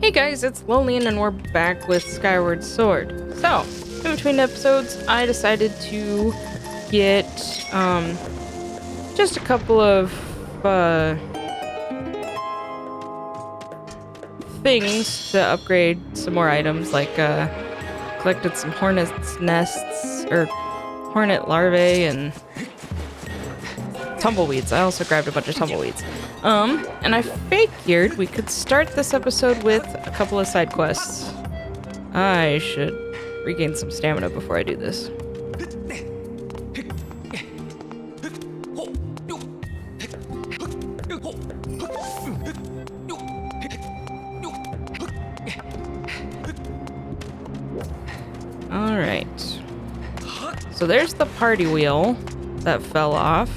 Hey guys, it's Lolian and we're back with Skyward Sword. So, in between episodes, I decided to get just a couple of things to upgrade some more items, like collected some hornet's nests, or hornet larvae, and tumbleweeds. I also grabbed a bunch of tumbleweeds. And I figured we could start this episode with a couple of side quests. I should regain some stamina before I do this. Alright. So there's the party wheel that fell off.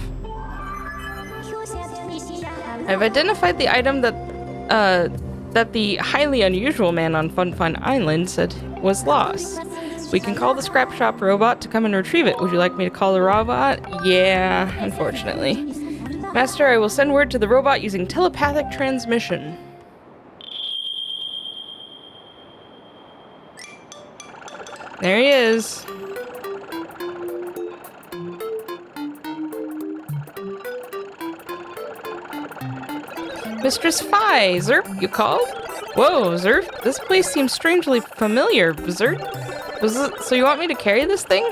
I've identified the item that the highly unusual man on Fun Fun Island said was lost. We can call the scrap shop robot to come and retrieve it. Would you like me to call the robot? Yeah, unfortunately. Master, I will send word to the robot using telepathic transmission. There he is. Mistress Fi, Zerp, you called? Whoa, Zerp, this place seems strangely familiar, Zerp. So you want me to carry this thing?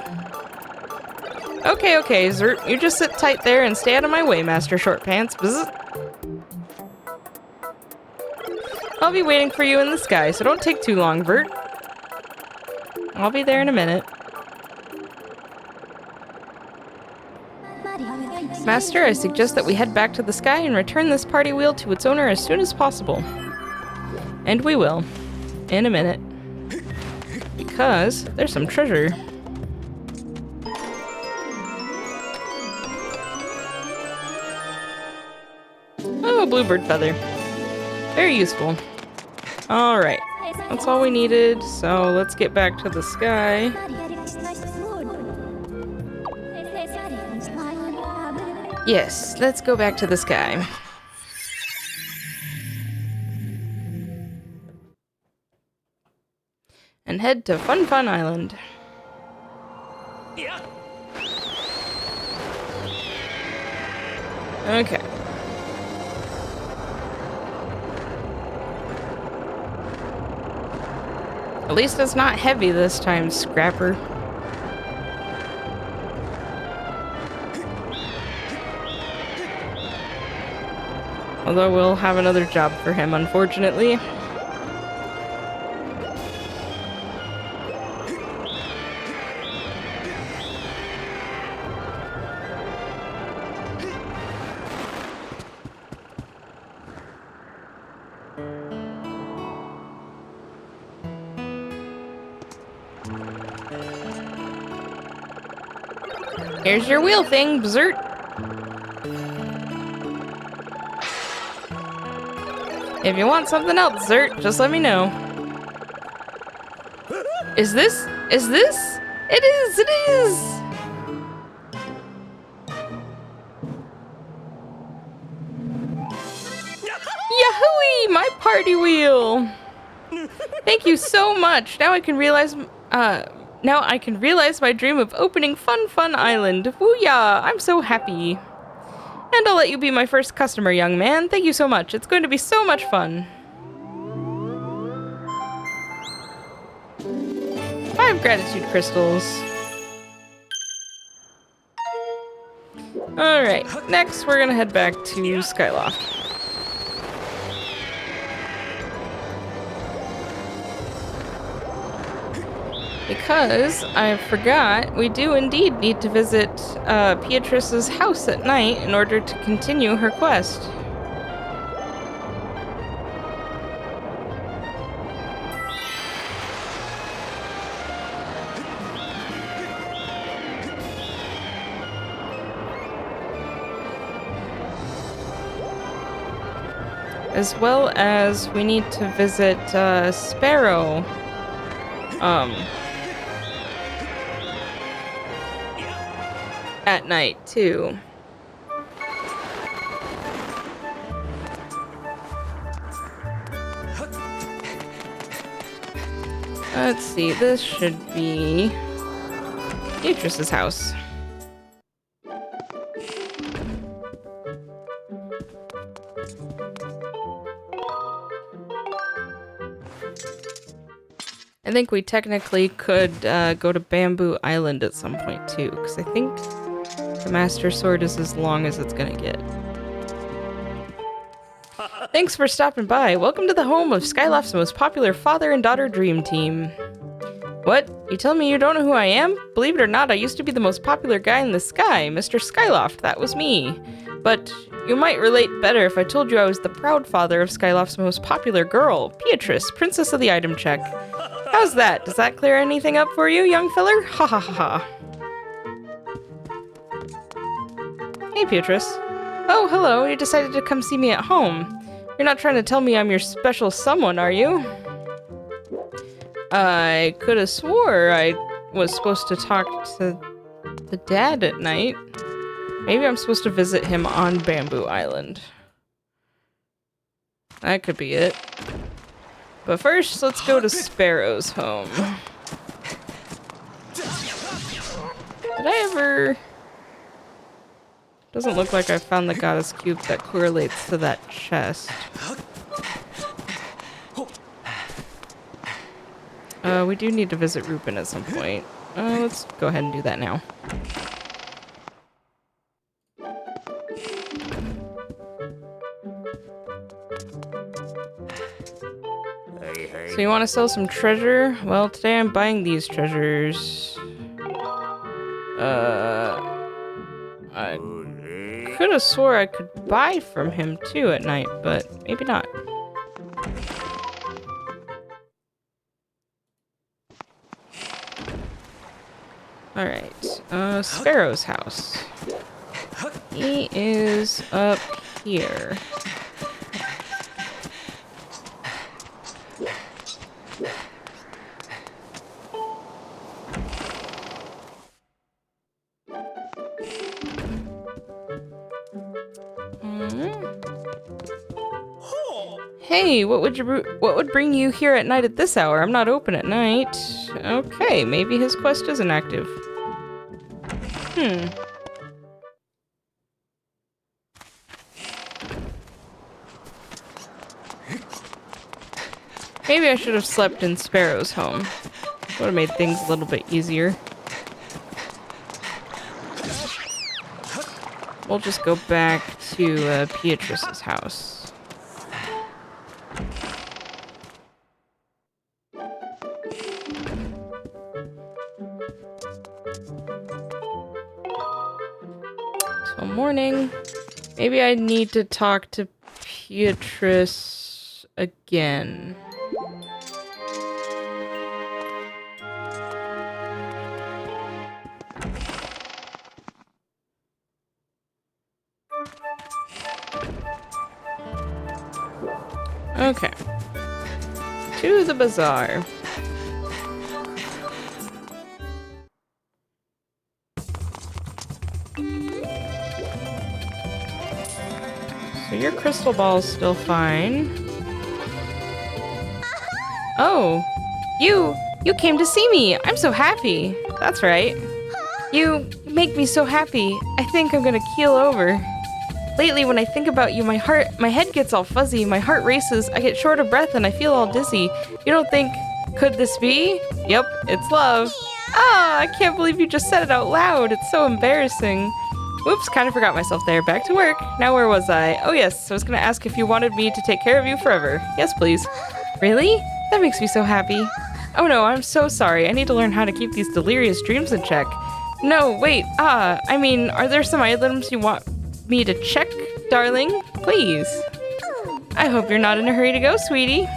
Okay, Zerp, you just sit tight there and stay out of my way, Master Shortpants. I'll be waiting for you in the sky, so don't take too long, Vert. I'll be there in a minute. Master, I suggest that we head back to the sky and return this party wheel to its owner as soon as possible. And we will. In a minute. Because there's some treasure. Oh, bluebird feather. Very useful. Alright. That's all we needed, so let's get back to the sky. Yes, let's go back to the sky. And head to Fun Fun Island. Okay. At least it's not heavy this time, Scrapper. Although we'll have another job for him, unfortunately. Here's your wheel thing, Bzert. If you want something else, Zert, just let me know. Is this? It is! Yahooey! My party wheel! Thank you so much. Now I can realize my dream of opening Fun Fun Island. Wooyah! I'm so happy. And I'll let you be my first customer, young man. Thank you so much. It's going to be so much fun. 5 gratitude crystals. Alright, next we're gonna head back to Skyloft. Because I forgot, we do indeed need to visit Beatrice's house at night in order to continue her quest. As well as we need to visit Sparrow. At night, too. Let's see, this should be Beatrice's house. I think we technically could go to Bamboo Island at some point too, because I think the Master Sword is as long as it's gonna get. Thanks for stopping by. Welcome to the home of Skyloft's most popular father and daughter dream team. What? You tell me you don't know who I am? Believe it or not, I used to be the most popular guy in the sky, Mr. Skyloft. That was me. But you might relate better if I told you I was the proud father of Skyloft's most popular girl, Beatrice, Princess of the Item Check. How's that? Does that clear anything up for you, young feller? Ha ha ha ha. Hey, Beatrice. Oh, hello. You decided to come see me at home. You're not trying to tell me I'm your special someone, are you? I could have swore I was supposed to talk to the dad at night. Maybe I'm supposed to visit him on Bamboo Island. That could be it. But first, let's go to Sparrow's home. Did I ever... Doesn't look like I found the goddess cube that correlates to that chest. We do need to visit Rupin at some point. Let's go ahead and do that now. So you want to sell some treasure? Well, today I'm buying these treasures. I could have swore I could buy from him too at night, but maybe not. Alright, Sparrow's house. He is up here. Hey, what would bring you here at night at this hour? I'm not open at night. Okay, maybe his quest isn't active. Maybe I should have slept in Sparrow's home. Would have made things a little bit easier. We'll just go back to Beatrice's house. Till morning. Maybe I need to talk to Beatrice again. Okay. To the bazaar. So your crystal ball's still fine. Oh, you came to see me. I'm so happy. That's right. You make me so happy. I think I'm gonna keel over. Lately, when I think about you, my head gets all fuzzy, my heart races, I get short of breath, and I feel all dizzy. You don't think, could this be? Yep, it's love. Ah, I can't believe you just said it out loud. It's so embarrassing. Whoops, kind of forgot myself there. Back to work. Now where was I? Oh yes, I was gonna ask if you wanted me to take care of you forever. Yes, please. Really? That makes me so happy. Oh no, I'm so sorry. I need to learn how to keep these delirious dreams in check. No, wait, I mean, are there some items you want me to check, darling? Please. I hope you're not in a hurry to go, sweetie.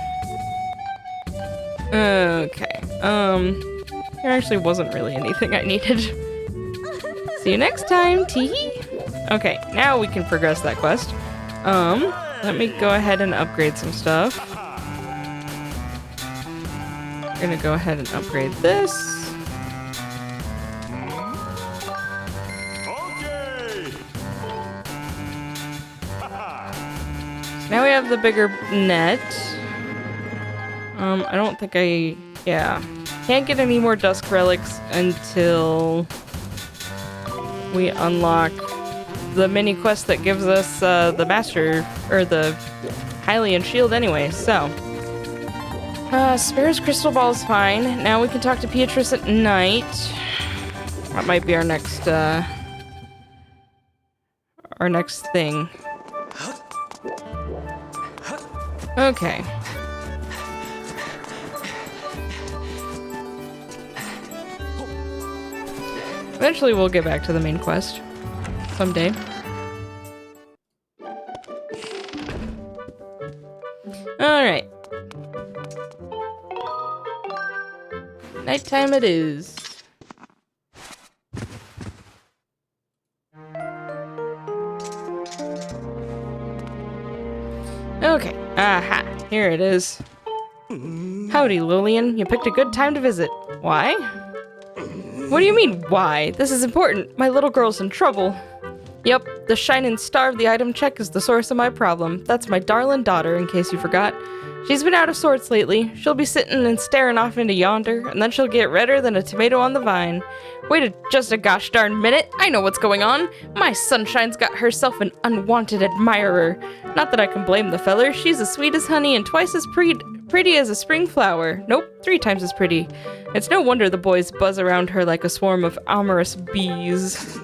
Okay, there actually wasn't really anything I needed. See you next time, teehee. Okay, now we can progress that quest. Let me go ahead and upgrade some stuff. We're gonna go ahead and upgrade this. Now we have the bigger net. I don't think I Yeah. Can't get any more dusk relics until we unlock the mini quest that gives us the master, or the Hylian shield anyway, so. Sparrow's crystal ball is fine. Now we can talk to Beatrice at night. That might be our next thing. Okay. Eventually we'll get back to the main quest. Someday. Alright. Nighttime it is. Okay. Aha. Here it is. Howdy, Lillian. You picked a good time to visit. Why? What do you mean, why? This is important. My little girl's in trouble. Yep, the shining star of the item check is the source of my problem. That's my darling daughter, in case you forgot. She's been out of sorts lately. She'll be sitting and staring off into yonder, and then she'll get redder than a tomato on the vine. Wait just a gosh darn minute. I know what's going on. My sunshine's got herself an unwanted admirer. Not that I can blame the feller. She's as sweet as honey and twice as pretty as a spring flower. Nope, 3 times as pretty. It's no wonder the boys buzz around her like a swarm of amorous bees.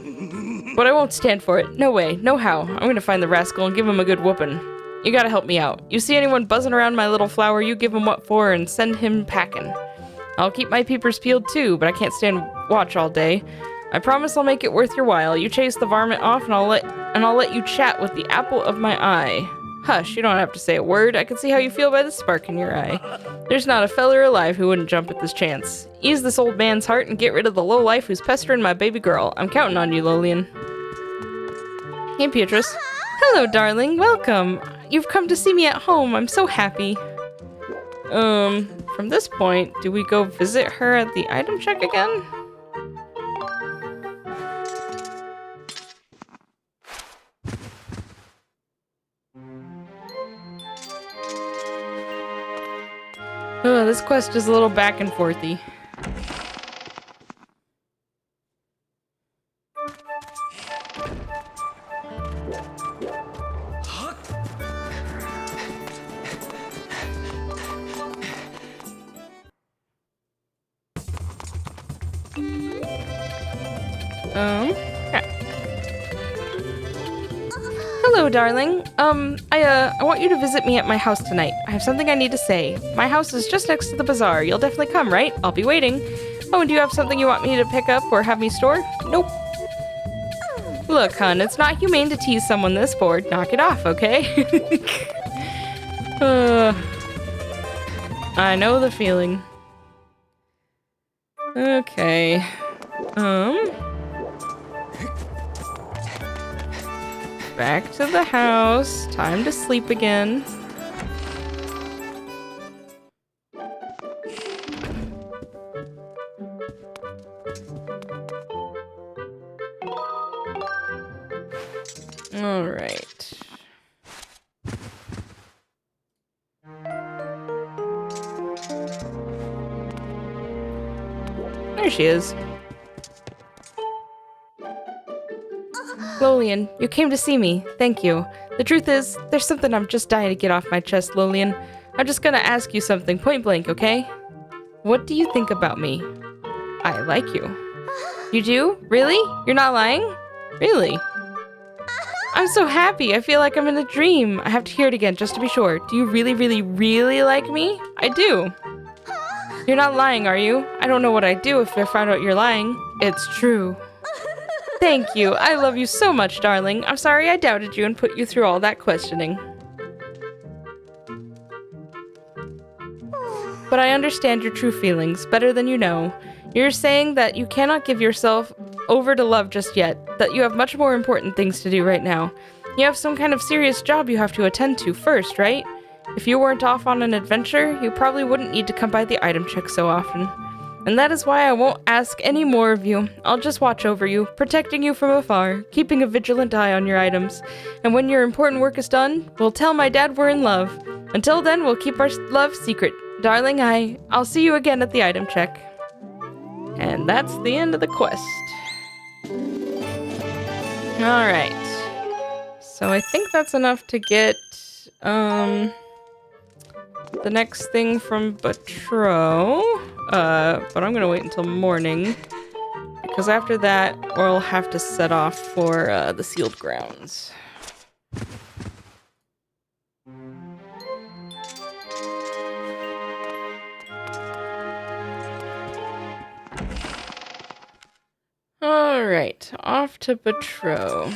But I won't stand for it. No way, no how. I'm gonna find the rascal and give him a good whooping. You gotta help me out. You see anyone buzzing around my little flower, you give him what for and send him packing. I'll keep my peepers peeled too, but I can't stand watch all day. I promise I'll make it worth your while. You chase the varmint off and I'll let you chat with the apple of my eye. Hush, you don't have to say a word. I can see how you feel by the spark in your eye. There's not a feller alive who wouldn't jump at this chance. Ease this old man's heart and get rid of the lowlife who's pestering my baby girl. I'm counting on you, Lillian. Hey, Beatrice. Hello, darling. Welcome. You've come to see me at home. I'm so happy. From this point, do we go visit her at the item check again? Oh, this quest is a little back and forthy. Okay. Hello, darling. I want you to visit me at my house tonight. I have something I need to say. My house is just next to the bazaar. You'll definitely come, right? I'll be waiting. Oh, and do you have something you want me to pick up or have me store? Nope. Look, hun, it's not humane to tease someone this bored. Knock it off, okay? I know the feeling. Okay. Back to the house. Time to sleep again. All right. There she is. Lillian, you came to see me. Thank you. The truth is, there's something I'm just dying to get off my chest, Lillian. I'm just gonna ask you something point blank, okay? What do you think about me? I like you. You do? Really? You're not lying? Really? I'm so happy. I feel like I'm in a dream. I have to hear it again just to be sure. Do you really, really, really like me? I do. You're not lying, are you? I don't know what I'd do if I found out you're lying. It's true. Thank you. I love you so much, darling. I'm sorry I doubted you and put you through all that questioning. But I understand your true feelings better than you know. You're saying that you cannot give yourself over to love just yet, that you have much more important things to do right now. You have some kind of serious job you have to attend to first, right? If you weren't off on an adventure, you probably wouldn't need to come by the item check so often. And that is why I won't ask any more of you. I'll just watch over you, protecting you from afar, keeping a vigilant eye on your items. And when your important work is done, we'll tell my dad we're in love. Until then, we'll keep our love secret. Darling, I'll see you again at the item check. And that's the end of the quest. Alright. So I think that's enough to get, the next thing from Batro. But I'm gonna wait until morning. Because after that, we'll have to set off for, the sealed grounds. Alright, off to Batro.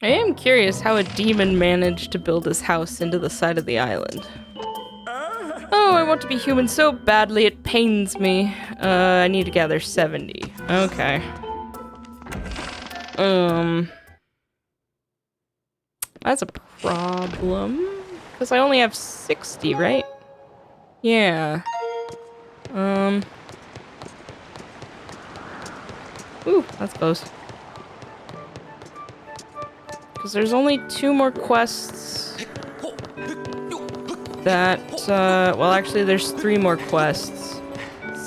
I am curious how a demon managed to build his house into the side of the island. Oh, I want to be human so badly it pains me. I need to gather 70. Okay. That's a problem. Because I only have 60, right? Yeah. Ooh, that's close. Because there's only 2 more quests that, well, actually there's 3 more quests.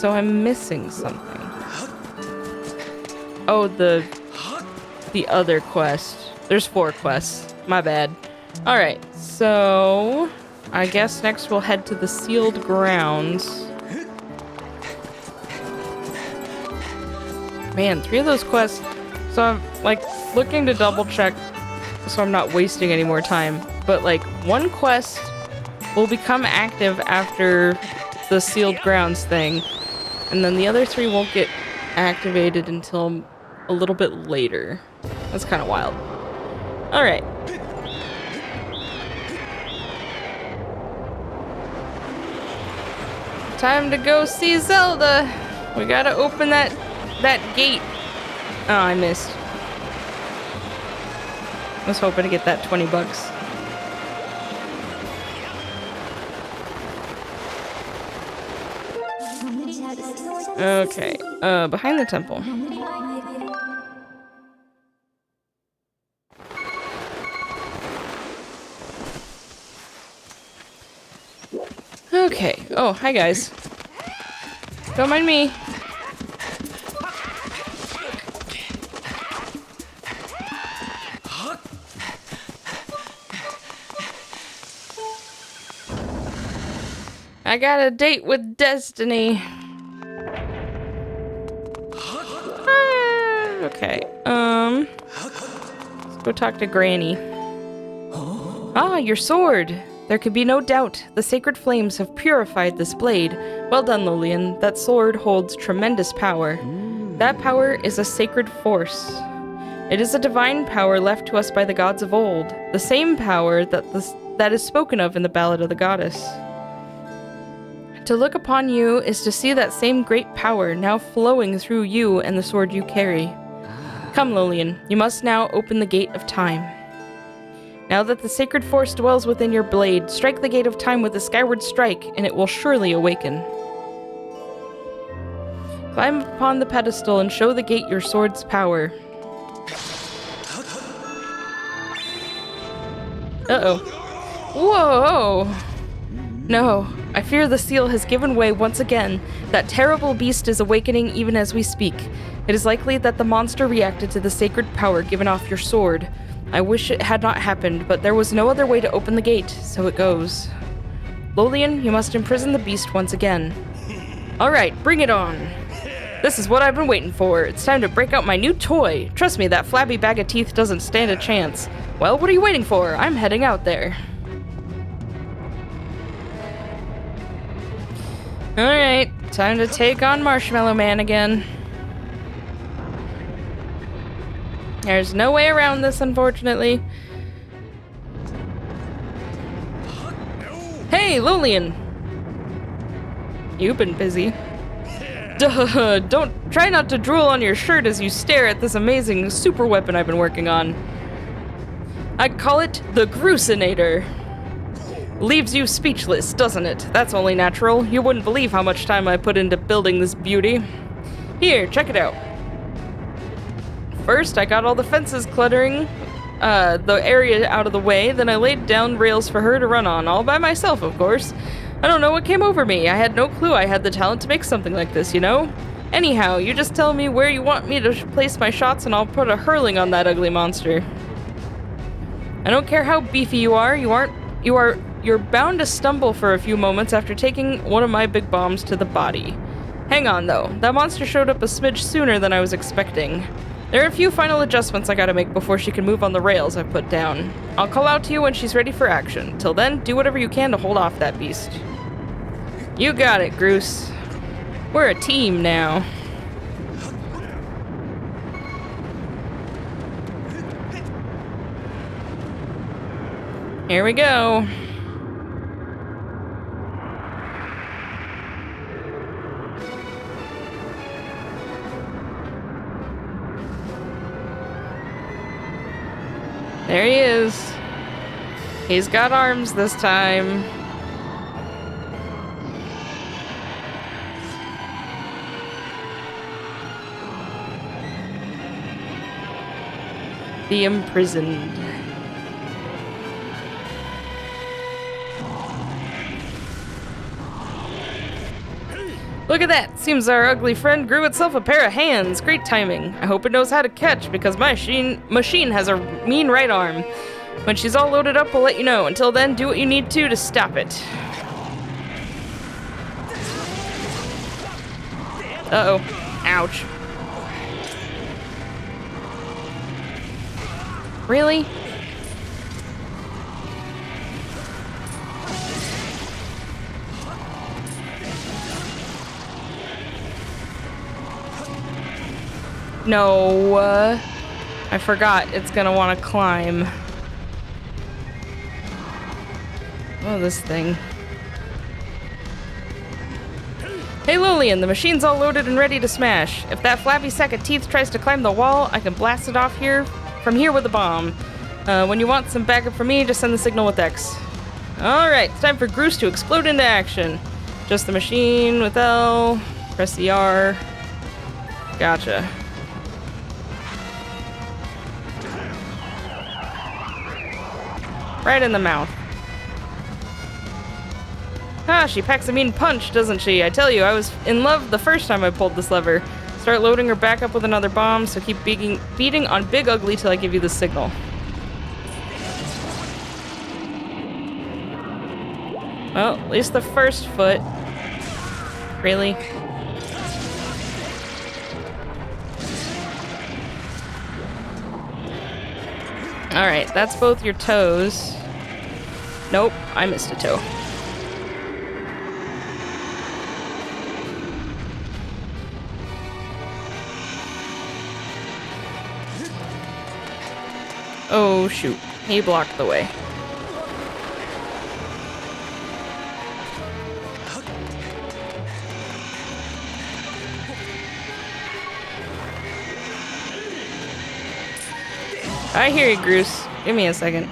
So I'm missing something. Oh, the other quest. There's 4 quests. My bad. Alright, so I guess next we'll head to the sealed grounds. Man, 3 of those quests. So I'm, like, looking to double check so I'm not wasting any more time. But, like, 1 quest will become active after the sealed grounds thing. And then the other 3 won't get activated until a little bit later. That's kind of wild. Alright. Time to go see Zelda! We gotta open that gate. Oh, I missed. I was hoping to get that 20 bucks. Okay, behind the temple. Okay, oh, hi guys. Don't mind me. I got a date with Destiny. Okay, let's go talk to Granny. Ah, your sword! There can be no doubt. The sacred flames have purified this blade. Well done, Lolian. That sword holds tremendous power. That power is a sacred force. It is a divine power left to us by the gods of old. The same power that is spoken of in the Ballad of the Goddess. To look upon you is to see that same great power now flowing through you and the sword you carry. Come, Lolian, you must now open the gate of time. Now that the sacred force dwells within your blade, strike the gate of time with a skyward strike, and it will surely awaken. Climb upon the pedestal and show the gate your sword's power. Uh-oh. Whoa! No, I fear the seal has given way once again. That terrible beast is awakening even as we speak. It is likely that the monster reacted to the sacred power given off your sword. I wish it had not happened, but there was no other way to open the gate, so it goes. Lolian, you must imprison the beast once again. Alright, bring it on. This is what I've been waiting for. It's time to break out my new toy. Trust me, that flabby bag of teeth doesn't stand a chance. Well, what are you waiting for? I'm heading out there. Alright, time to take on Marshmallow Man again. There's no way around this, unfortunately. Hey, Hey, Lolian! You've been busy. Duh, don't try not to drool on your shirt as you stare at this amazing super weapon I've been working on. I call it the Grucinator. Leaves you speechless, doesn't it? That's only natural. You wouldn't believe how much time I put into building this beauty. Here, check it out. First, I got all the fences cluttering the area out of the way, then I laid down rails for her to run on, all by myself, of course. I don't know what came over me. I had no clue I had the talent to make something like this, you know? Anyhow, you just tell me where you want me to place my shots and I'll put a hurling on that ugly monster. I don't care how beefy you are, you're bound to stumble for a few moments after taking one of my big bombs to the body. Hang on, though. That monster showed up a smidge sooner than I was expecting. There are a few final adjustments I gotta make before she can move on the rails I've put down. I'll call out to you when she's ready for action. Till then, do whatever you can to hold off that beast. You got it, Groose. We're a team now. Here we go. There he is. He's got arms this time. The imprisoned. Look at that! Seems our ugly friend grew itself a pair of hands. Great timing. I hope it knows how to catch, because my machine has a mean right arm. When she's all loaded up, we'll let you know. Until then, do what you need to stop it. Uh-oh. Ouch. Really? No, I forgot it's gonna want to climb. Oh, this thing. Hey Lolian, the machine's all loaded and ready to smash. If that flabby sack of teeth tries to climb the wall, I can blast it off from here with a bomb. When you want some backup from me, just send the signal with X. Alright, it's time for Groose to explode into action. Just the machine with L. Press the R. Gotcha. Right in the mouth. Ah, she packs a mean punch, doesn't she? I tell you, I was in love the first time I pulled this lever. Start loading her back up with another bomb, so keep beating on Big Ugly till I give you the signal. Well, at least the first foot. Really? Alright, that's both your toes. Nope, I missed a toe. Oh, shoot. He blocked the way. I hear you, Groose. Give me a second.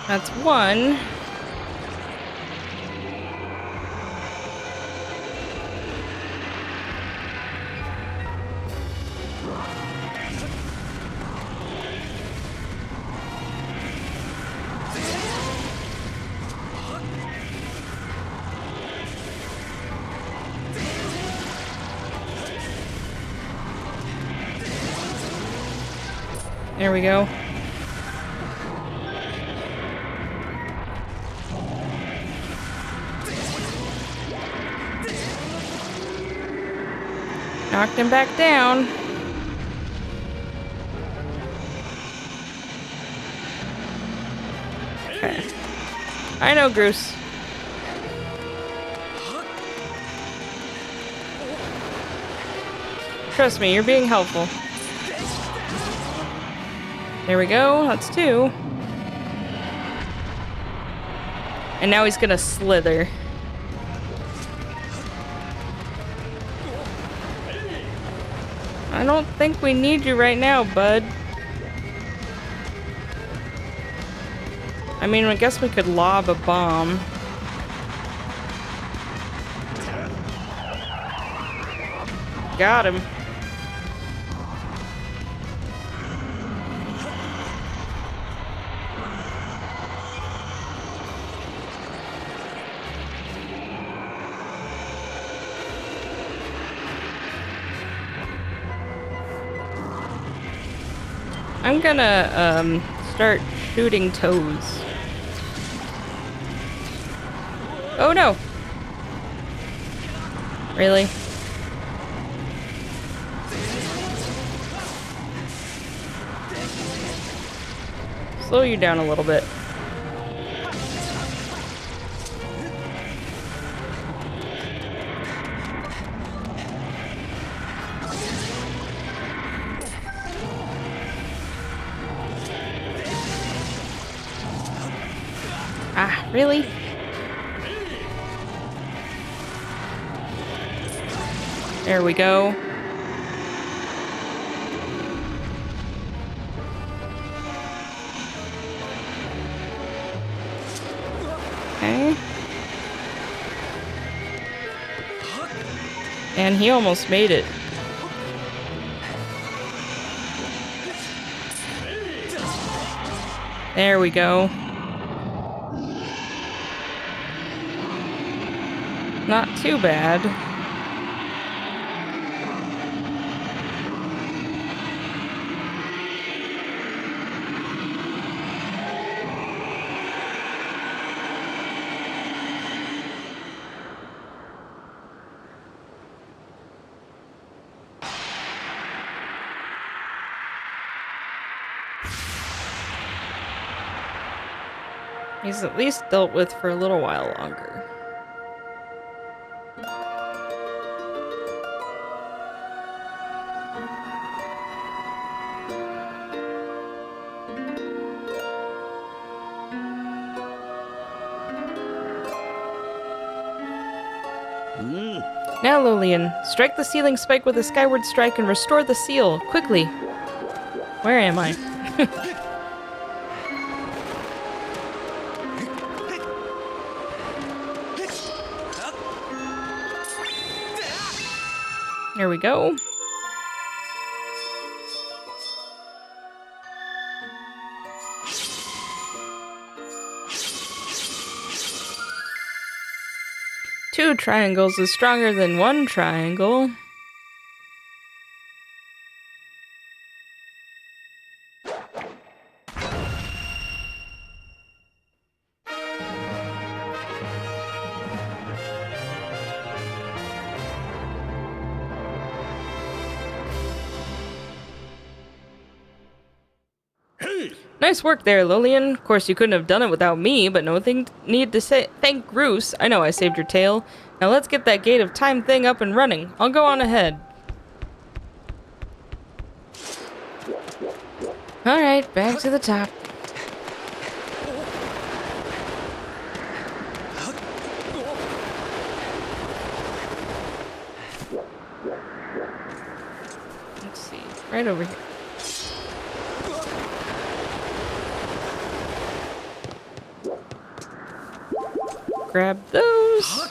That's one. There we go. Knocked him back down. Okay. I know, Groose. Trust me, you're being helpful. There we go. That's 2. And now he's gonna slither. I don't think we need you right now, bud. I mean, I guess we could lob a bomb. Got him. I'm gonna start shooting toes. Oh no! Really? Slow you down a little bit. Ah, really? There we go. Okay. And he almost made it. There we go. Not too bad. He's at least dealt with for a little while longer. Now, Lolian, strike the ceiling spike with a skyward strike and restore the seal, quickly. Where am I? There we go. Two triangles is stronger than one triangle. Nice work there, Lolian. Of course, you couldn't have done it without me, but no need to say thank Groose. I know I saved your tail. Now let's get that Gate of Time thing up and running. I'll go on ahead. Alright, back to the top. Let's see, right over here. Grab those.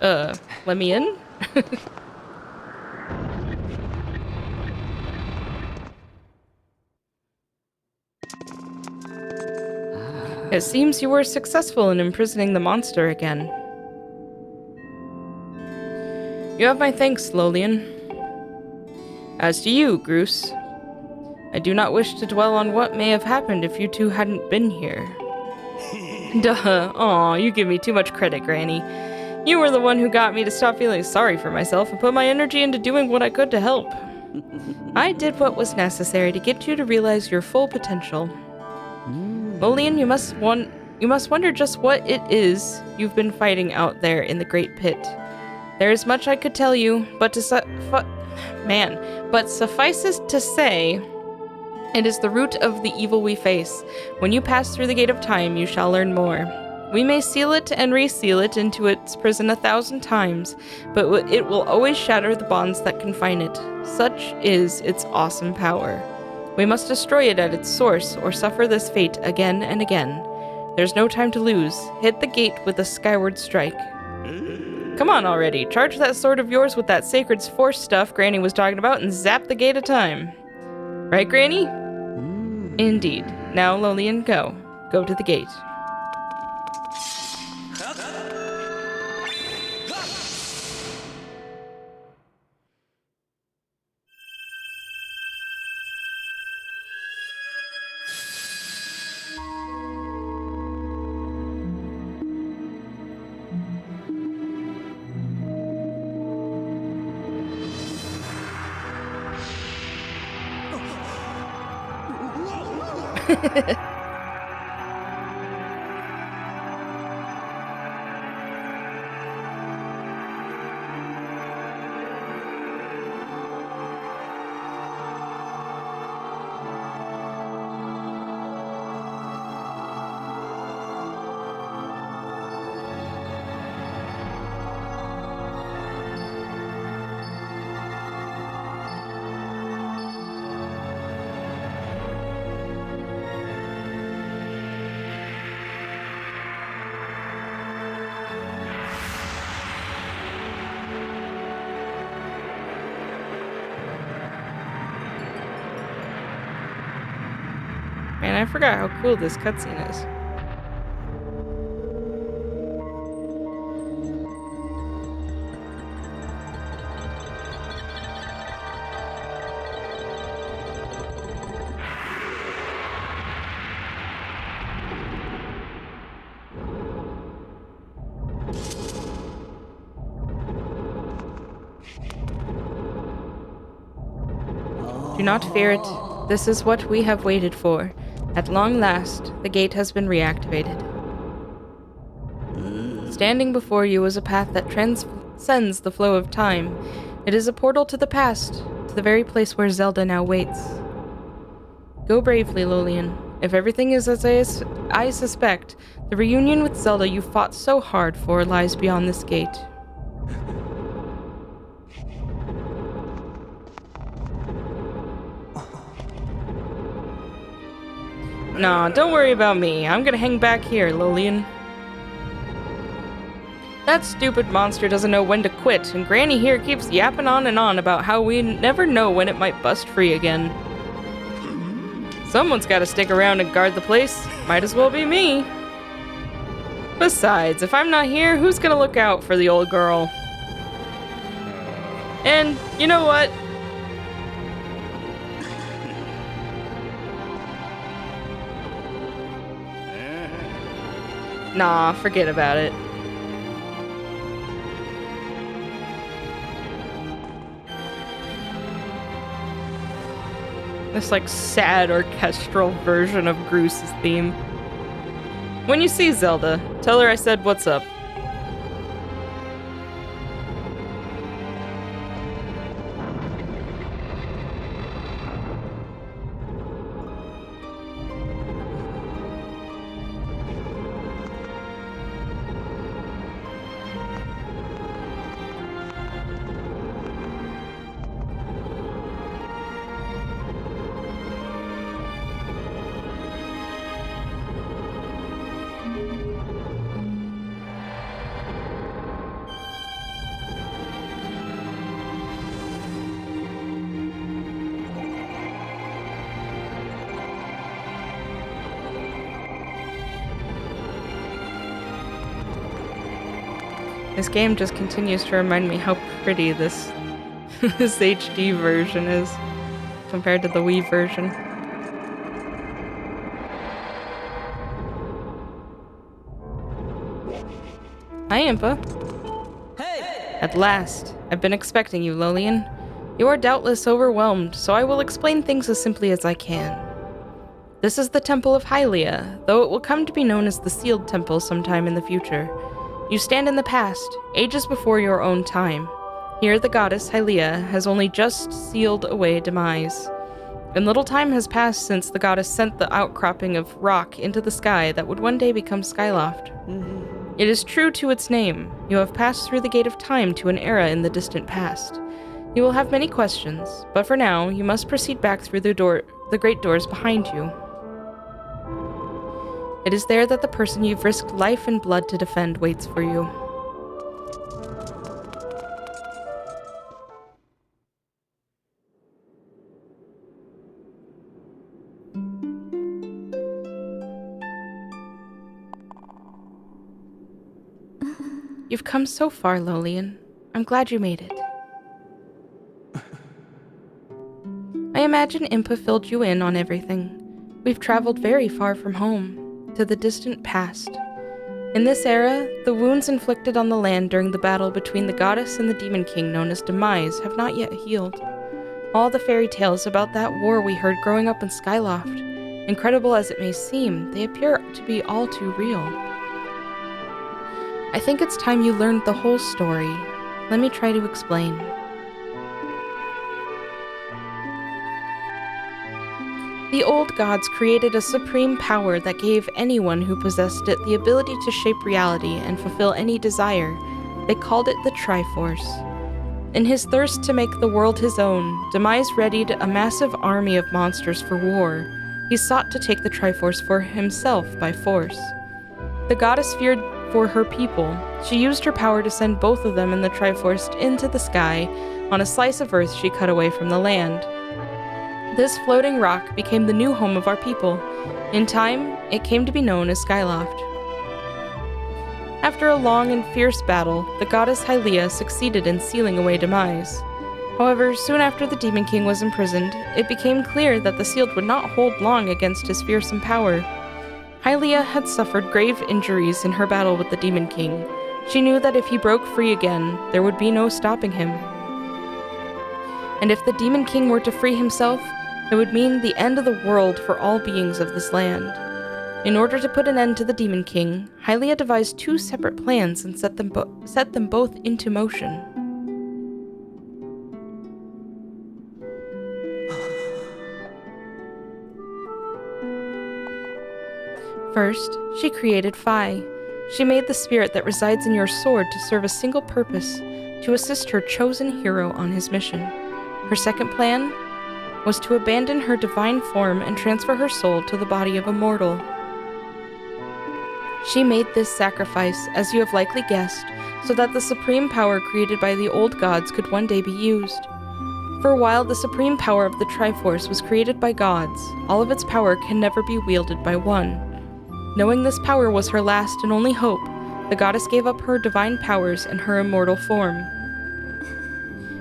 Let me in? It seems you were successful in imprisoning the monster again. You have my thanks, Lolian. As to you, Groose. I do not wish to dwell on what may have happened if you two hadn't been here. Duh. Aw, you give me too much credit, Granny. You were the one who got me to stop feeling sorry for myself and put my energy into doing what I could to help. I did what was necessary to get you to realize your full potential. Lolian, you must wonder just what it is you've been fighting out there in the Great Pit. There is much I could tell you, but to Man, but suffices to say, it is the root of the evil we face. When you pass through the gate of time, you shall learn more. We may seal it and reseal it into its prison 1,000 times, but it will always shatter the bonds that confine it. Such is its awesome power. We must destroy it at its source, or suffer this fate again and again. There's no time to lose. Hit the gate with a skyward strike. Come on already, charge that sword of yours with that sacred force stuff Granny was talking about and zap the gate of time. Right, Granny? Indeed. Now, Lolian, go. Go to the gate. Man, I forgot how cool this cutscene is. Do not fear it. This is what we have waited for. At long last, the gate has been reactivated. Standing before you is a path that transcends the flow of time. It is a portal to the past, to the very place where Zelda now waits. Go bravely, Lolian. If everything is as I suspect, the reunion with Zelda you fought so hard for lies beyond this gate. Nah, don't worry about me. I'm gonna hang back here, Lolian. That stupid monster doesn't know when to quit, and Granny here keeps yapping on and on about how we never know when it might bust free again. Someone's gotta stick around and guard the place. Might as well be me. Besides, if I'm not here, who's gonna look out for the old girl? And, you know what? Nah, forget about it. This, like, sad orchestral version of Groos's theme. When you see Zelda, tell her I said what's up. This game just continues to remind me how pretty this this HD version is compared to the Wii version. Hi, Impa. Hey! At last. I've been expecting you, Lolian. You are doubtless overwhelmed, so I will explain things as simply as I can. This is the Temple of Hylia, though it will come to be known as the Sealed Temple sometime in the future. You stand in the past, ages before your own time. Here the goddess Hylia has only just sealed away demise. And little time has passed since the goddess sent the outcropping of rock into the sky that would one day become Skyloft. It is true to its name. You have passed through the gate of time to an era in the distant past. You will have many questions, but for now, you must proceed back through the great doors behind you. It is there that the person you've risked life and blood to defend waits for you. You've come so far, Lolian. I'm glad you made it. I imagine Impa filled you in on everything. We've traveled very far from home, to the distant past. In this era, the wounds inflicted on the land during the battle between the goddess and the demon king known as Demise have not yet healed. All the fairy tales about that war we heard growing up in Skyloft, incredible as it may seem, they appear to be all too real. I think it's time you learned the whole story. Let me try to explain. The old gods created a supreme power that gave anyone who possessed it the ability to shape reality and fulfill any desire. They called it the Triforce. In his thirst to make the world his own, Demise readied a massive army of monsters for war. He sought to take the Triforce for himself by force. The goddess feared for her people. She used her power to send both of them and the Triforce into the sky on a slice of earth she cut away from the land. This floating rock became the new home of our people. In time, it came to be known as Skyloft. After a long and fierce battle, the goddess Hylia succeeded in sealing away Demise. However, soon after the Demon King was imprisoned, it became clear that the sealed would not hold long against his fearsome power. Hylia had suffered grave injuries in her battle with the Demon King. She knew that if he broke free again, there would be no stopping him. And if the Demon King were to free himself, it would mean the end of the world for all beings of this land. In order to put an end to the Demon King, Hylia devised two separate plans and set them both into motion. First, she created Phi. She made the spirit that resides in your sword to serve a single purpose, to assist her chosen hero on his mission. Her second plan was to abandon her divine form and transfer her soul to the body of a mortal. She made this sacrifice, as you have likely guessed, so that the supreme power created by the old gods could one day be used. For a while, the supreme power of the Triforce was created by gods. All of its power can never be wielded by one. Knowing this power was her last and only hope, the goddess gave up her divine powers and her immortal form.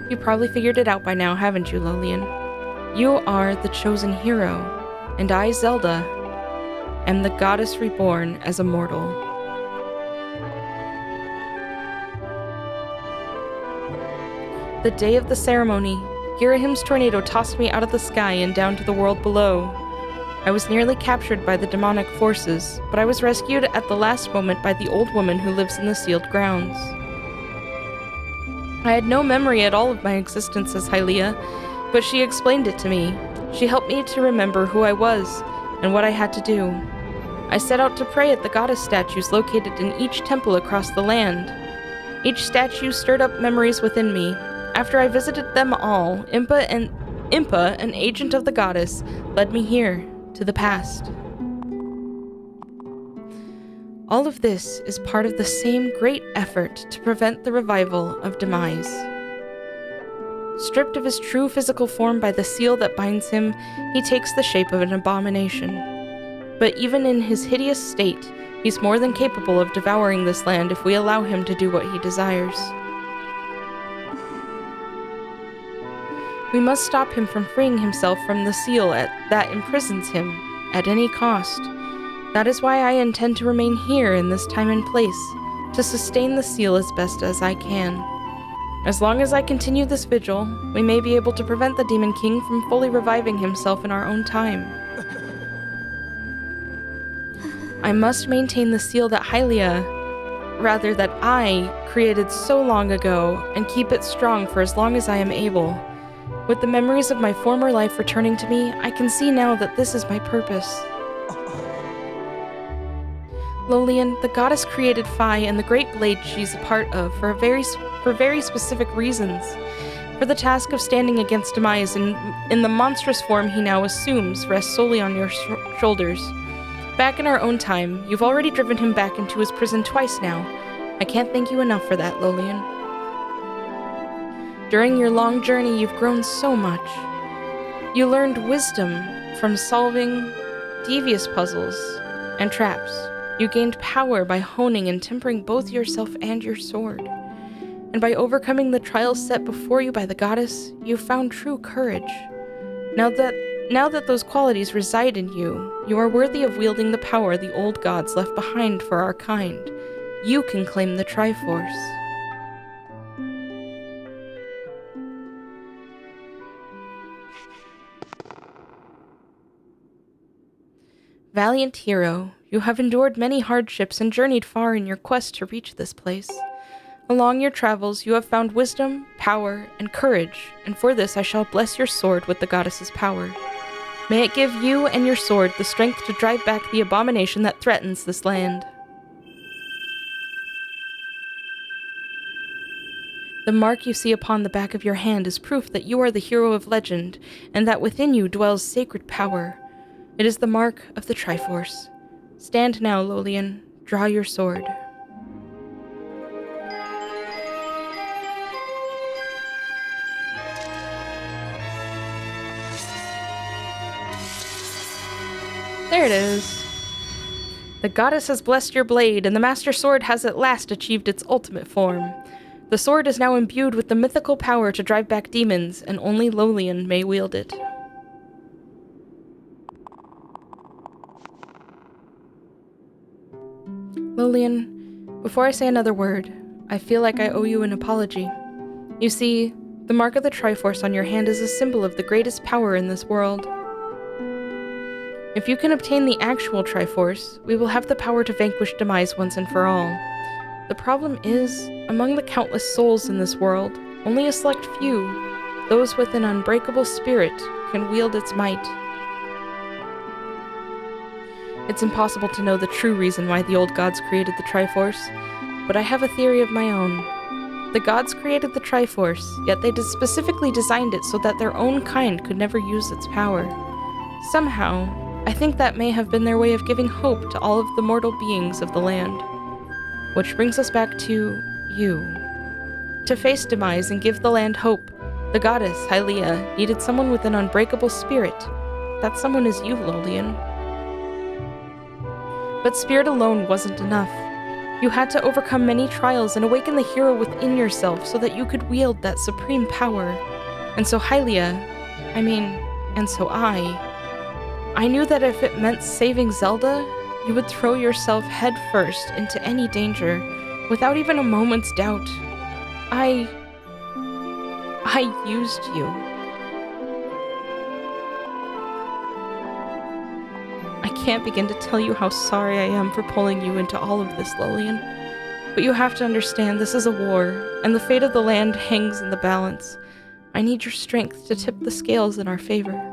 You probably figured it out by now, haven't you, Lolian? You are the chosen hero, and I, Zelda, am the goddess reborn as a mortal. The day of the ceremony, Girahim's tornado tossed me out of the sky and down to the world below. I was nearly captured by the demonic forces, but I was rescued at the last moment by the old woman who lives in the sealed grounds. I had no memory at all of my existence as Hylia, but she explained it to me. She helped me to remember who I was and what I had to do. I set out to pray at the goddess statues located in each temple across the land. Each statue stirred up memories within me. After I visited them all, Impa, an agent of the goddess, led me here, to the past. All of this is part of the same great effort to prevent the revival of Demise. Stripped of his true physical form by the seal that binds him, he takes the shape of an abomination. But even in his hideous state, he's more than capable of devouring this land if we allow him to do what he desires. We must stop him from freeing himself from the seal that imprisons him, at any cost. That is why I intend to remain here in this time and place, to sustain the seal as best as I can. As long as I continue this vigil, we may be able to prevent the Demon King from fully reviving himself in our own time. I must maintain the seal that Hylia that I created so long ago and keep it strong for as long as I am able. With the memories of my former life returning to me, I can see now that this is my purpose. Lolian, the goddess created Phi and the great blade she's a part of for very specific reasons. For the task of standing against Demise in the monstrous form he now assumes rests solely on your shoulders. Back in our own time, you've already driven him back into his prison twice now. I can't thank you enough for that, Lolian. During your long journey, you've grown so much. You learned wisdom from solving devious puzzles and traps. You gained power by honing and tempering both yourself and your sword. And by overcoming the trials set before you by the goddess, you found true courage. Now that those qualities reside in you, you are worthy of wielding the power the old gods left behind for our kind. You can claim the Triforce. Valiant hero, you have endured many hardships and journeyed far in your quest to reach this place. Along your travels, you have found wisdom, power, and courage, and for this I shall bless your sword with the goddess's power. May it give you and your sword the strength to drive back the abomination that threatens this land. The mark you see upon the back of your hand is proof that you are the hero of legend, and that within you dwells sacred power. It is the mark of the Triforce. Stand now, Lolian. Draw your sword. There it is. The goddess has blessed your blade, and the Master Sword has at last achieved its ultimate form. The sword is now imbued with the mythical power to drive back demons, and only Lolian may wield it. Lolian, before I say another word, I feel like I owe you an apology. You see, the mark of the Triforce on your hand is a symbol of the greatest power in this world. If you can obtain the actual Triforce, we will have the power to vanquish Demise once and for all. The problem is, among the countless souls in this world, only a select few, those with an unbreakable spirit, can wield its might. It's impossible to know the true reason why the old gods created the Triforce, but I have a theory of my own. The gods created the Triforce, yet they specifically designed it so that their own kind could never use its power. Somehow, I think that may have been their way of giving hope to all of the mortal beings of the land. Which brings us back to you. To face Demise and give the land hope, the goddess, Hylia, needed someone with an unbreakable spirit. That someone is you, Lolian. But spirit alone wasn't enough. You had to overcome many trials and awaken the hero within yourself so that you could wield that supreme power. And so Hylia, and so I knew that if it meant saving Zelda, you would throw yourself headfirst into any danger, without even a moment's doubt. I used you. I can't begin to tell you how sorry I am for pulling you into all of this, Lolian. But you have to understand this is a war, and the fate of the land hangs in the balance. I need your strength to tip the scales in our favor.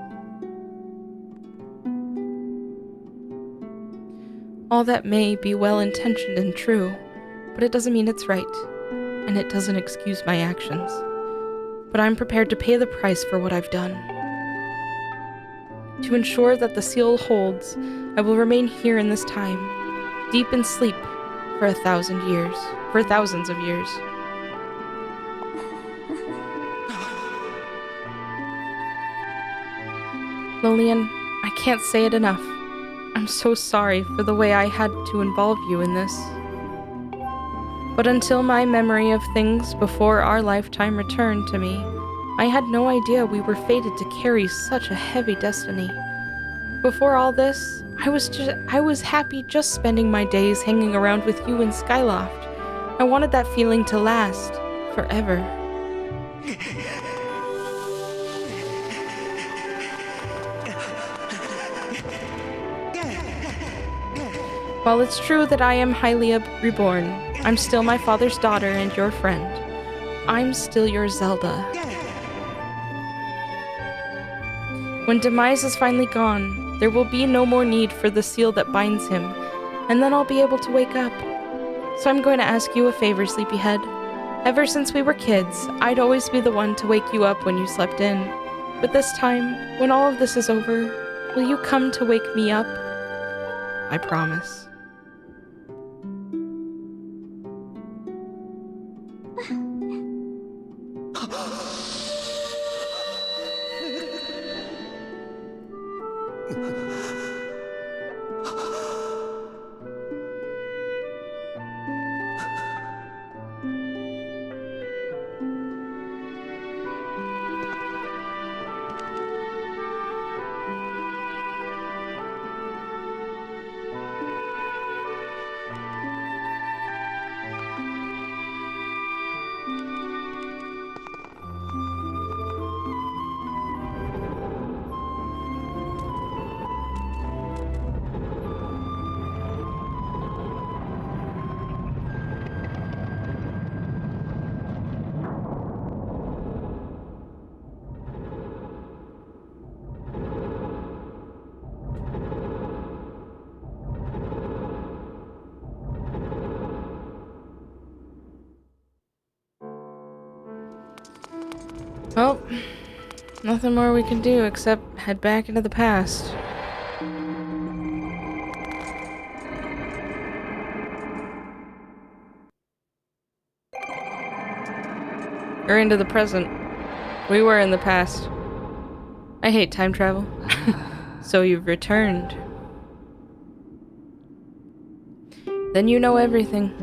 All that may be well-intentioned and true, but it doesn't mean it's right, and it doesn't excuse my actions. But I'm prepared to pay the price for what I've done. To ensure that the seal holds, I will remain here in this time, deep in sleep, for thousands of years. Lolian, I can't say it enough. I'm so sorry for the way I had to involve you in this. But until my memory of things before our lifetime returned to me, I had no idea we were fated to carry such a heavy destiny. Before all this, I was happy just spending my days hanging around with you in Skyloft. I wanted that feeling to last forever. While it's true that I am Hylia reborn, I'm still my father's daughter and your friend. I'm still your Zelda. When Demise is finally gone, there will be no more need for the seal that binds him, and then I'll be able to wake up. So I'm going to ask you a favor, Sleepyhead. Ever since we were kids, I'd always be the one to wake you up when you slept in. But this time, when all of this is over, will you come to wake me up? I promise. Well, nothing more we can do except head back into the past. Or into the present. We were in the past. I hate time travel. So you've returned. Then you know everything.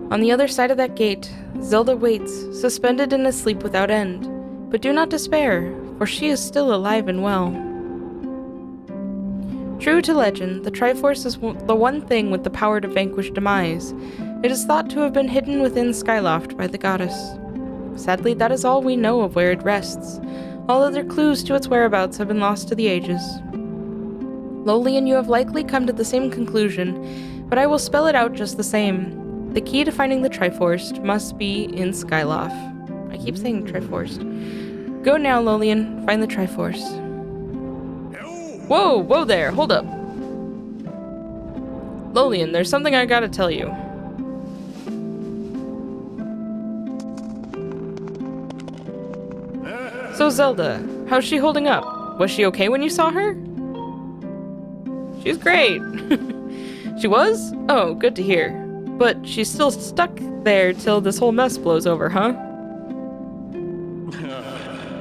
On the other side of that gate, Zelda waits, suspended in a sleep without end. But do not despair, for she is still alive and well. True to legend, the Triforce is the one thing with the power to vanquish Demise. It is thought to have been hidden within Skyloft by the goddess. Sadly, that is all we know of where it rests. All other clues to its whereabouts have been lost to the ages. Lolian, you have likely come to the same conclusion, but I will spell it out just the same. The key to finding the Triforce must be in Skyloft. I keep saying Triforce. Go now, Lolian. Find the Triforce. Whoa there. Hold up. Lolian, there's something I gotta tell you. So Zelda, how's she holding up? Was she okay when you saw her? She's great. She was? Oh, good to hear. But she's still stuck there till this whole mess blows over, huh?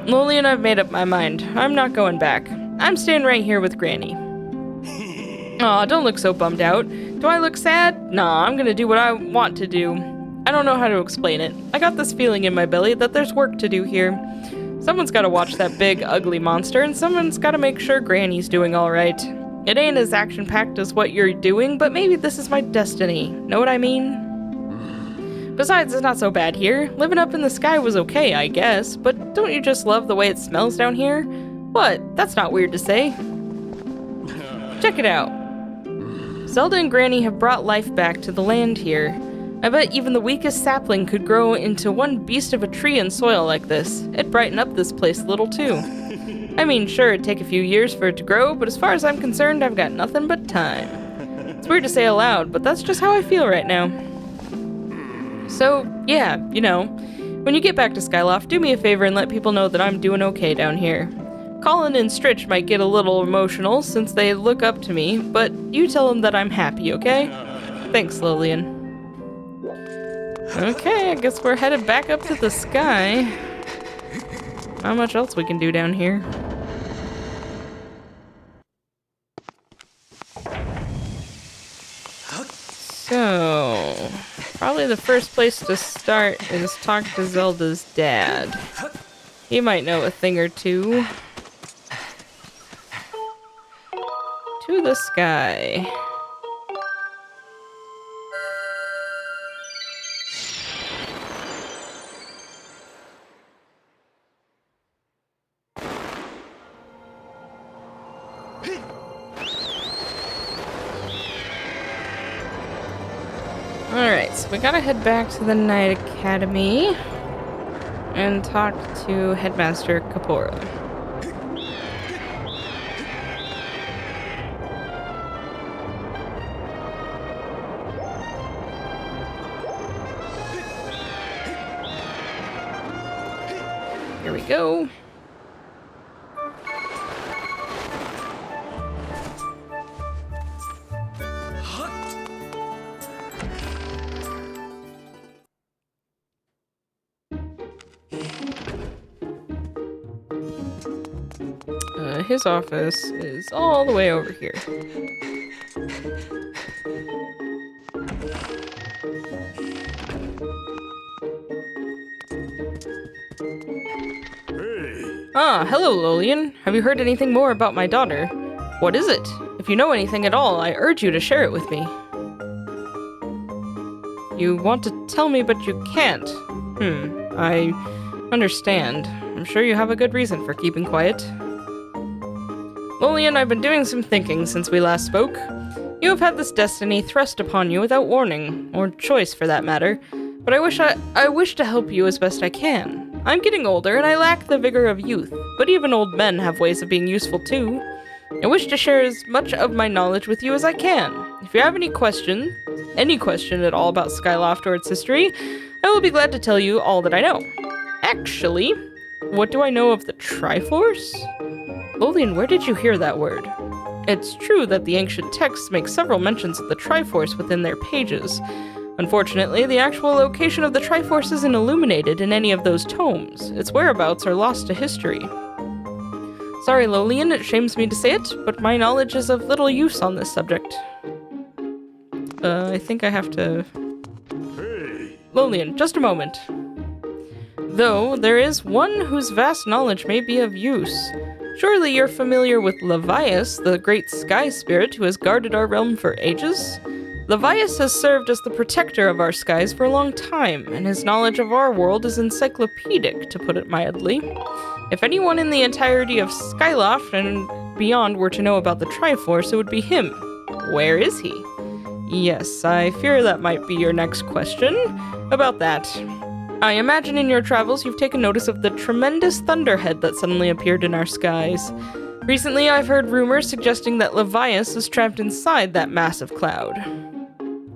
Lolian, I've made up my mind. I'm not going back. I'm staying right here with Granny. Aw, don't look so bummed out. Do I look sad? Nah, I'm gonna do what I want to do. I don't know how to explain it. I got this feeling in my belly that there's work to do here. Someone's gotta watch that big, ugly monster, and someone's gotta make sure Granny's doing alright. It ain't as action-packed as what you're doing, but maybe this is my destiny. Know what I mean? Besides, it's not so bad here. Living up in the sky was okay, I guess, but don't you just love the way it smells down here? What? That's not weird to say. Check it out. Zelda and Granny have brought life back to the land here. I bet even the weakest sapling could grow into one beast of a tree in soil like this. It'd brighten up this place a little too. I mean, sure, it'd take a few years for it to grow, but as far as I'm concerned, I've got nothing but time. It's weird to say aloud, but that's just how I feel right now. So, yeah, you know, when you get back to Skyloft, do me a favor and let people know that I'm doing okay down here. Colin and Stritch might get a little emotional since they look up to me, but you tell them that I'm happy, okay? Thanks, Lolian. Okay, I guess we're headed back up to the sky. Not much else we can do down here. So, probably the first place to start is talk to Zelda's dad. He might know a thing or two. To the sky. Alright, so we gotta head back to the Knight Academy and talk to Headmaster Kapora. Here we go. His office is all the way over here. Ah, hello, Lolian. Have you heard anything more about my daughter? What is it? If you know anything at all, I urge you to share it with me. You want to tell me, but you can't. I understand. I'm sure you have a good reason for keeping quiet. Lolian, I've been doing some thinking since we last spoke. You have had this destiny thrust upon you without warning, or choice for that matter, but I wish to help you as best I can. I'm getting older and I lack the vigor of youth, but even old men have ways of being useful too. I wish to share as much of my knowledge with you as I can. If you have any question at all about Skyloft or its history, I will be glad to tell you all that I know. Actually, what do I know of the Triforce? Lolian, where did you hear that word? It's true that the ancient texts make several mentions of the Triforce within their pages. Unfortunately, the actual location of the Triforce isn't illuminated in any of those tomes. Its whereabouts are lost to history. Sorry, Lolian, it shames me to say it, but my knowledge is of little use on this subject. I think I have to... Lolian, just a moment. Though, there is one whose vast knowledge may be of use. Surely you're familiar with Levias, the great sky spirit who has guarded our realm for ages? Levias has served as the protector of our skies for a long time, and his knowledge of our world is encyclopedic, to put it mildly. If anyone in the entirety of Skyloft and beyond were to know about the Triforce, it would be him. Where is he? Yes, I fear that might be your next question. About that. I imagine in your travels you've taken notice of the tremendous thunderhead that suddenly appeared in our skies. Recently, I've heard rumors suggesting that Levias is trapped inside that massive cloud.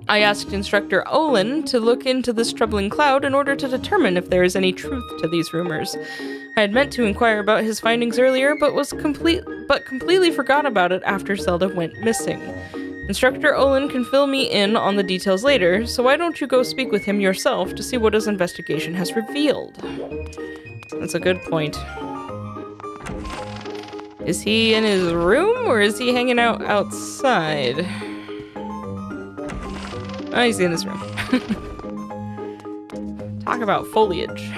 I asked Instructor Olin to look into this troubling cloud in order to determine if there is any truth to these rumors. I had meant to inquire about his findings earlier, but completely forgot about it after Zelda went missing. Instructor Olin can fill me in on the details later, so why don't you go speak with him yourself to see what his investigation has revealed? That's a good point. Is he in his room, or is he hanging out outside? Oh, he's in his room. Talk about foliage.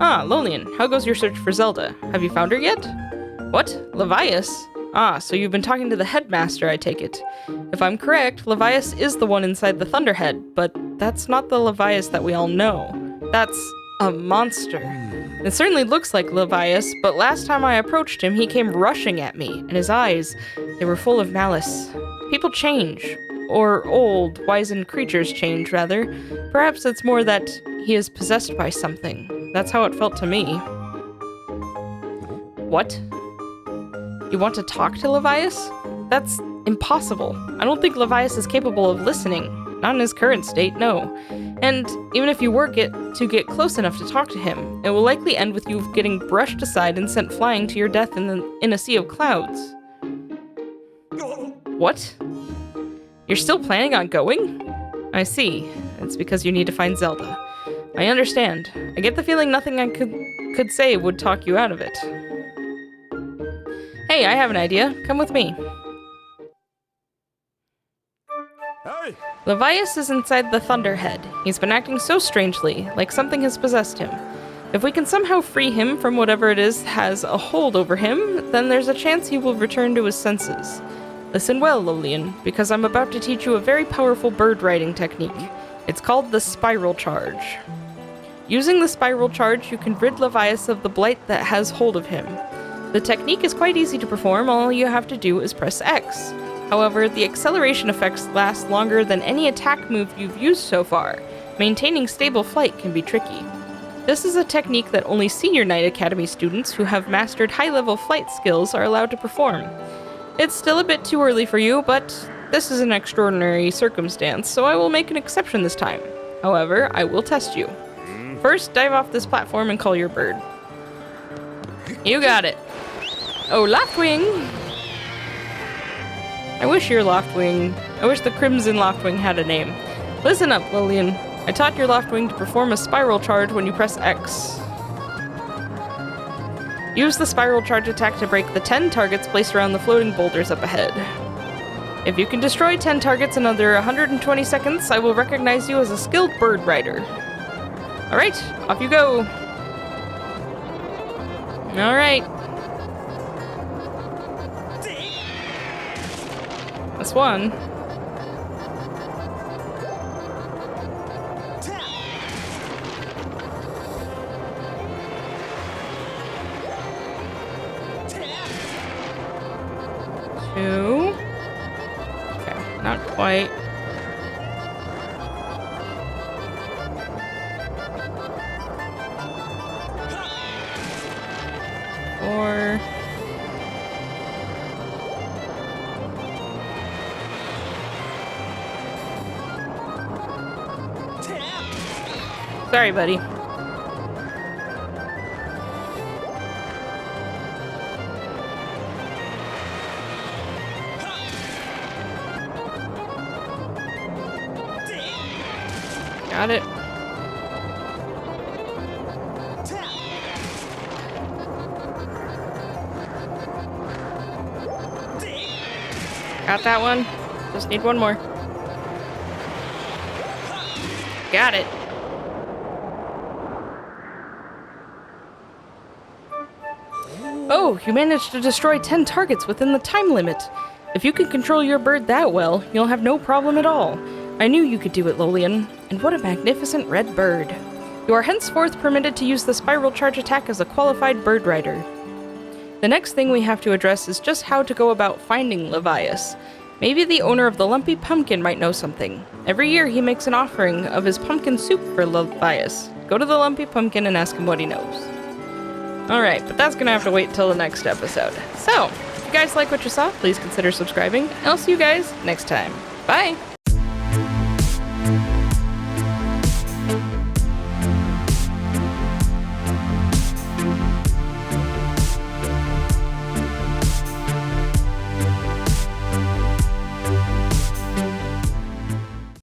Ah, Lolian, how goes your search for Zelda? Have you found her yet? What? Levias? Ah, so you've been talking to the headmaster, I take it. If I'm correct, Levias is the one inside the Thunderhead, but that's not the Levias that we all know. That's a monster. It certainly looks like Levias, but last time I approached him, he came rushing at me, and his eyes, they were full of malice. People change. Or old, wizened creatures change, rather. Perhaps it's more that he is possessed by something. That's how it felt to me. What? You want to talk to Levias? That's impossible. I don't think Levias is capable of listening. Not in his current state, no. And even if you were to get close enough to talk to him, it will likely end with you getting brushed aside and sent flying to your death in a sea of clouds. What? You're still planning on going? I see. It's because you need to find Zelda. I understand. I get the feeling nothing I could say would talk you out of it. Hey, I have an idea. Come with me. Hey! Levias is inside the Thunderhead. He's been acting so strangely, like something has possessed him. If we can somehow free him from whatever it is has a hold over him, then there's a chance he will return to his senses. Listen well, Lolian, because I'm about to teach you a very powerful bird riding technique. It's called the Spiral Charge. Using the Spiral Charge, you can rid Levias of the blight that has hold of him. The technique is quite easy to perform. All you have to do is press X. However, the acceleration effects last longer than any attack move you've used so far. Maintaining stable flight can be tricky. This is a technique that only Senior Knight Academy students who have mastered high-level flight skills are allowed to perform. It's still a bit too early for you, but this is an extraordinary circumstance, so I will make an exception this time. However, I will test you. First, dive off this platform and call your bird. You got it. Oh, Loftwing! I wish the Crimson Loftwing had a name. Listen up, Lillian. I taught your Loftwing to perform a spiral charge when you press X. Use the spiral charge attack to break the 10 targets placed around the floating boulders up ahead. If you can destroy 10 targets in under 120 seconds, I will recognize you as a skilled bird rider. Alright, off you go. Alright. That's one. Two. Okay, not quite. Four. Sorry, buddy. Got it. Got that one. Just need one more. Got it. Oh, you managed to destroy 10 targets within the time limit. If you can control your bird that well, you'll have no problem at all. I knew you could do it, Lolian. And what a magnificent red bird. You are henceforth permitted to use the spiral charge attack as a qualified bird rider. The next thing we have to address is just how to go about finding Levias. Maybe the owner of the Lumpy Pumpkin might know something. Every year he makes an offering of his pumpkin soup for Levias. Go to the Lumpy Pumpkin and ask him what he knows. Alright, but that's gonna have to wait till the next episode. So, if you guys like what you saw, please consider subscribing, and I'll see you guys next time. Bye!